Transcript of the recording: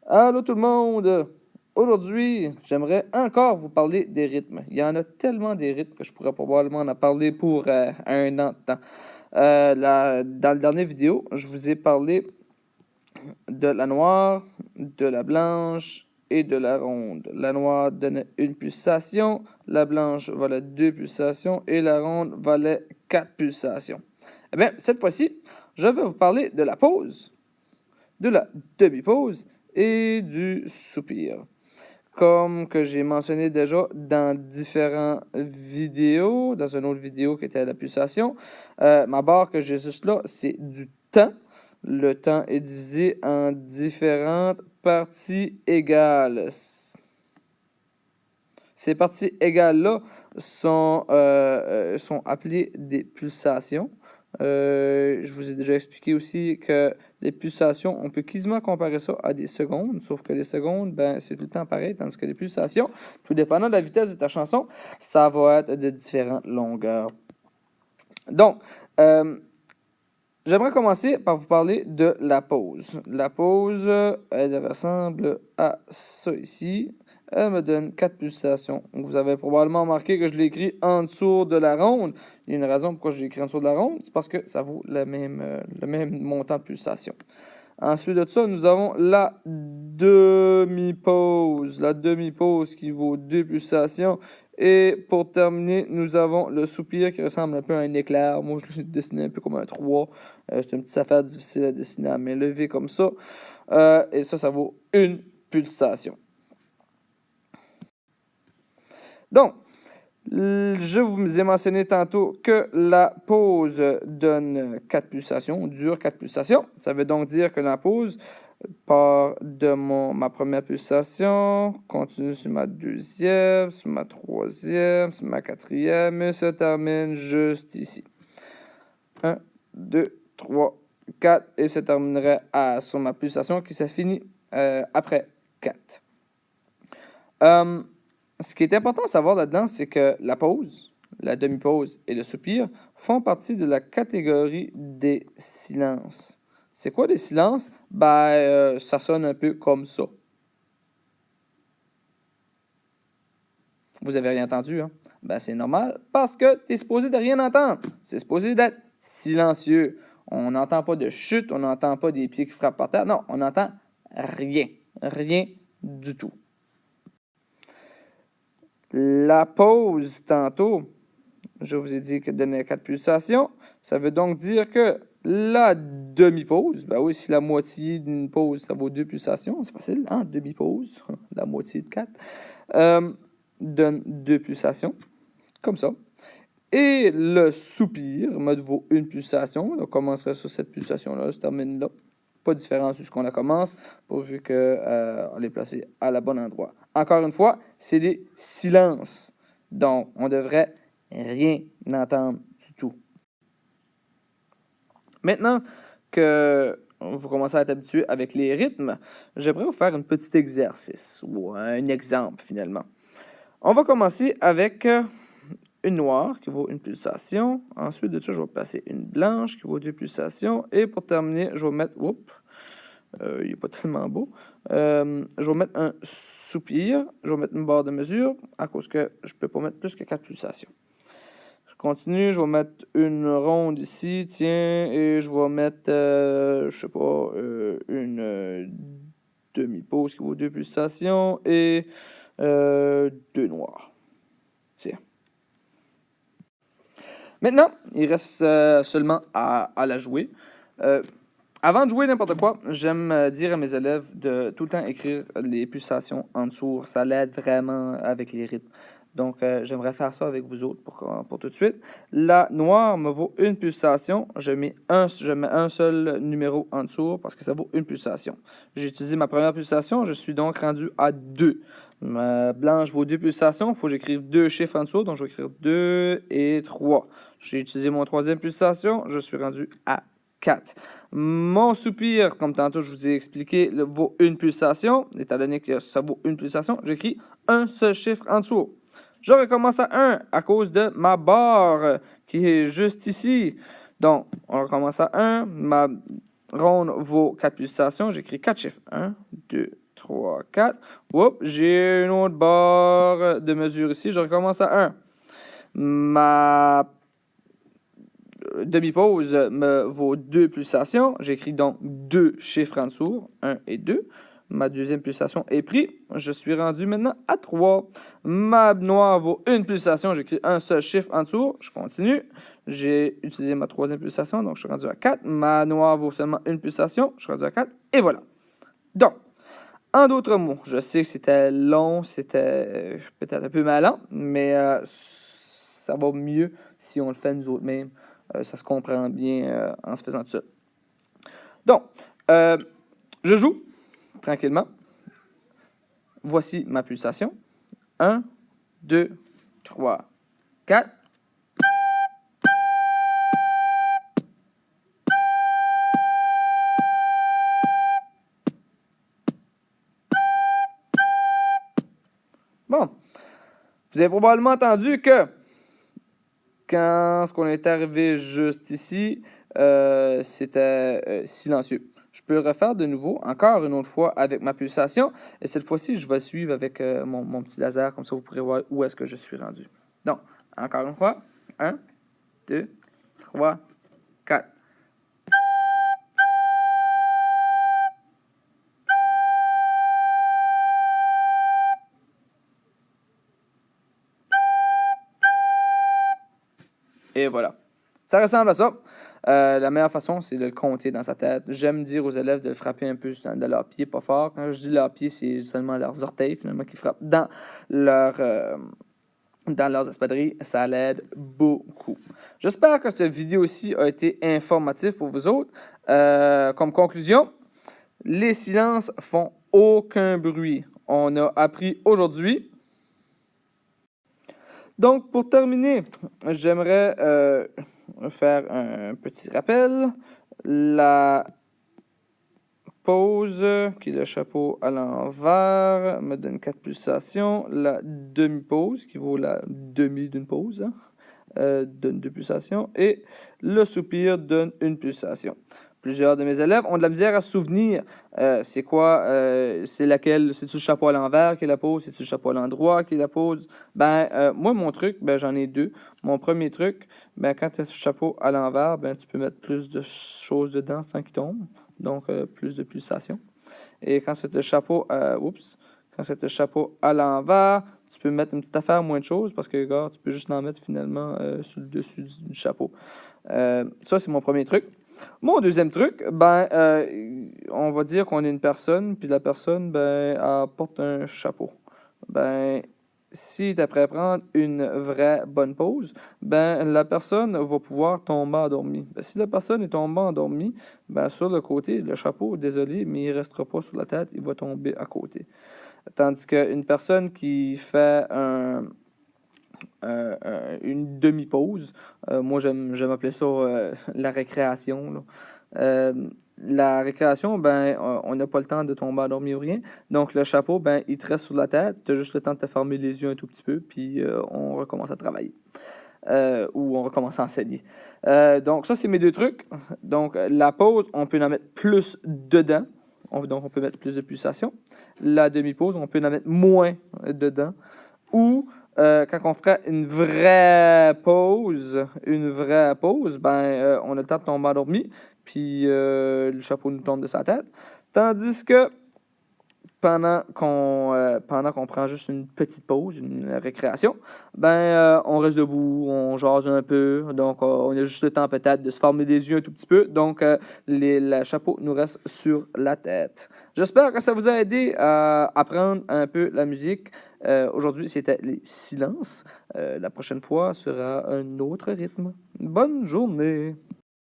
Allô tout le monde! Aujourd'hui, j'aimerais encore vous parler des rythmes. Il y en a tellement des rythmes que je pourrais probablement en parler pour un an de temps. Dans la dernière vidéo, je vous ai parlé de la noire, de la blanche et de la ronde. La noire donnait une pulsation, la blanche valait 2 pulsations et la ronde valait 4 pulsations. Eh bien, cette fois-ci, je vais vous parler de la pause, de la demi-pause et du soupir. Comme que j'ai mentionné déjà dans différentes vidéos, dans une autre vidéo qui était la pulsation, ma barre que j'ai juste là, c'est du temps. Le temps est divisé en différentes parties égales. Ces parties égales-là sont appelées des pulsations. Je vous ai déjà expliqué aussi que les pulsations, on peut quasiment comparer ça à des secondes, sauf que les secondes, ben, c'est tout le temps pareil, tandis que les pulsations, tout dépendant de la vitesse de ta chanson, ça va être de différentes longueurs. Donc, j'aimerais commencer par vous parler de la pause. La pause, elle ressemble à ça ici. Elle me donne 4 pulsations. Vous avez probablement remarqué que je l'ai écrit en dessous de la ronde. Il y a une raison pourquoi je l'ai écrit en dessous de la ronde. C'est parce que ça vaut le même montant de pulsations. Ensuite de ça, nous avons la demi-pause. La demi-pause qui vaut 2 pulsations. Et pour terminer, nous avons le soupir qui ressemble un peu à un éclair. Moi, je l'ai dessiné un peu comme un 3. C'est une petite affaire difficile à dessiner à main levée comme ça. Et ça vaut une pulsation. Donc, je vous ai mentionné tantôt que la pause donne 4 pulsations, dure 4 pulsations. Ça veut donc dire que la pause part de ma première pulsation, continue sur ma deuxième, sur ma troisième, sur ma quatrième et se termine juste ici. 1, 2, 3, 4 et se terminerait sur ma pulsation qui se finit après 4. Ce qui est important à savoir là-dedans, c'est que la pause, la demi-pause et le soupir font partie de la catégorie des silences. C'est quoi des silences? Ça sonne un peu comme ça. Vous avez rien entendu, hein? C'est normal parce que tu es supposé de rien entendre. C'est supposé d'être silencieux. On n'entend pas de chute, on n'entend pas des pieds qui frappent par terre. Non, on n'entend rien. Rien du tout. La pause, tantôt, je vous ai dit que donnait 4 pulsations. Ça veut donc dire que la demi-pause, oui, si la moitié d'une pause, ça vaut 2 pulsations, c'est facile, hein, demi-pause, la moitié de 4, donne 2 pulsations, comme ça. Et le soupir me vaut 1 pulsation. On commencerait sur cette pulsation-là, se termine là. Pas de différence jusqu'on la commence, pourvu qu'on est placé à la bonne endroit. Encore une fois, c'est des silences. Donc, on devrait rien entendre du tout. Maintenant que vous commencez à être habitué avec les rythmes, j'aimerais vous faire un petit exercice, ou un exemple finalement. On va commencer avec une noire qui vaut 1 pulsation. Ensuite de ça, je vais placer une blanche qui vaut 2 pulsations. Et pour terminer, je vais mettre... il n'est pas tellement beau. Je vais mettre un soupir. Je vais mettre une barre de mesure à cause que je ne peux pas mettre plus que 4 pulsations. Je continue. Je vais mettre une ronde ici, tiens. Et je vais mettre, une demi-pause qui vaut 2 pulsations. Et 2 noirs. Tiens. Maintenant, il reste seulement à la jouer. Avant de jouer n'importe quoi, j'aime dire à mes élèves de tout le temps écrire les pulsations en dessous. Ça l'aide vraiment avec les rythmes. Donc, j'aimerais faire ça avec vous autres pour tout de suite. La noire me vaut 1 pulsation. Je mets un seul numéro en dessous parce que ça vaut 1 pulsation. J'ai utilisé ma première pulsation. Je suis donc rendu à 2. Ma blanche vaut 2 pulsations. Il faut que j'écrive 2 chiffres en dessous. Donc, je vais écrire 2 et 3. J'ai utilisé mon troisième pulsation. Je suis rendu à 4. Mon soupir, comme tantôt je vous ai expliqué, vaut 1 pulsation. Étant donné que ça vaut 1 pulsation, j'écris un seul chiffre en dessous. Je recommence à 1 à cause de ma barre qui est juste ici. Donc, on recommence à 1. ronde vos 4 pulsations. J'écris 4 chiffres. 1, 2, 3, 4. Oups, j'ai une autre barre de mesure ici. Je recommence à 1. Ma demi-pause me vaut 2 pulsations. J'écris donc 2 chiffres en dessous, 1 et 2. Ma deuxième pulsation est prise. Je suis rendu maintenant à 3. Ma noire vaut 1 pulsation. J'écris un seul chiffre en dessous. Je continue. J'ai utilisé ma troisième pulsation, donc je suis rendu à 4. Ma noire vaut seulement 1 pulsation. Je suis rendu à 4. Et voilà. Donc, en d'autres mots, je sais que c'était long, c'était peut-être un peu malin, mais ça va mieux si on le fait nous autres mêmes. Ça se comprend bien en se faisant tout ça. Donc, je joue tranquillement. Voici ma pulsation. 1, 2, 3, 4. Bon, vous avez probablement entendu que quand ce qu'on est arrivé juste ici, c'était silencieux. Je peux le refaire de nouveau, encore une autre fois avec ma pulsation. Et cette fois-ci, je vais suivre avec mon petit laser, comme ça vous pourrez voir où est-ce que je suis rendu. Donc, encore une fois, 1, 2, 3, 4. Et voilà. Ça ressemble à ça. La meilleure façon, c'est de le compter dans sa tête. J'aime dire aux élèves de le frapper un peu dans leurs pieds, pas fort. Quand je dis leurs pieds, c'est seulement leurs orteils, finalement, qui frappent dans leurs espadrilles. Ça l'aide beaucoup. J'espère que cette vidéo-ci a été informative pour vous autres. Comme conclusion, les silences font aucun bruit. On a appris aujourd'hui. Donc, pour terminer, j'aimerais faire un petit rappel. La pause, qui est le chapeau à l'envers, me donne 4 pulsations. La demi-pause, qui vaut la demi d'une pause, donne 2 pulsations. Et le soupir donne 1 pulsation. Plusieurs de mes élèves ont de la misère à se souvenir. C'est quoi? C'est laquelle? C'est-tu le chapeau à l'envers qui est la pose? C'est-tu le chapeau à l'endroit qui est la pose? Moi, mon truc, j'en ai 2. Mon premier truc, quand tu as le chapeau à l'envers, tu peux mettre plus de choses dedans sans qu'il tombe. Donc, plus de pulsations. Et quand c'est le chapeau, quand c'est le chapeau à l'envers, tu peux mettre une petite affaire, moins de choses, parce que, regarde, tu peux juste en mettre finalement sur le dessus du chapeau. Ça, c'est mon premier truc. Mon deuxième truc, on va dire qu'on est une personne, puis la personne, elle porte un chapeau. Si tu es prêt à prendre une vraie bonne pause, la personne va pouvoir tomber endormie. Si la personne est tombée endormie, sur le côté, le chapeau, désolé, mais il ne restera pas sur la tête, il va tomber à côté. Tandis qu'une personne qui fait une demi-pause. Moi, j'aime appeler ça la récréation. Là. La récréation, on n'a pas le temps de tomber endormi ou rien. Donc, le chapeau, il te reste sur la tête. Tu as juste le temps de te fermer les yeux un tout petit peu, puis on recommence à travailler. Ou on recommence à enseigner. Donc, ça, c'est mes 2 trucs. Donc, la pause, on peut en mettre plus dedans. Donc, on peut mettre plus de pulsations. La demi-pause, on peut en mettre moins dedans. Ou quand on ferait une vraie pause, on a le temps de tomber endormi, puis le chapeau nous tombe de sa tête. Tandis que pendant qu'on prend juste une petite pause, une récréation, on reste debout, on jase un peu, donc on a juste le temps peut-être de se former les yeux un tout petit peu, donc le chapeau nous reste sur la tête. J'espère que ça vous a aidé à apprendre un peu la musique. Aujourd'hui, c'était les silences. La prochaine fois sera un autre rythme. Bonne journée!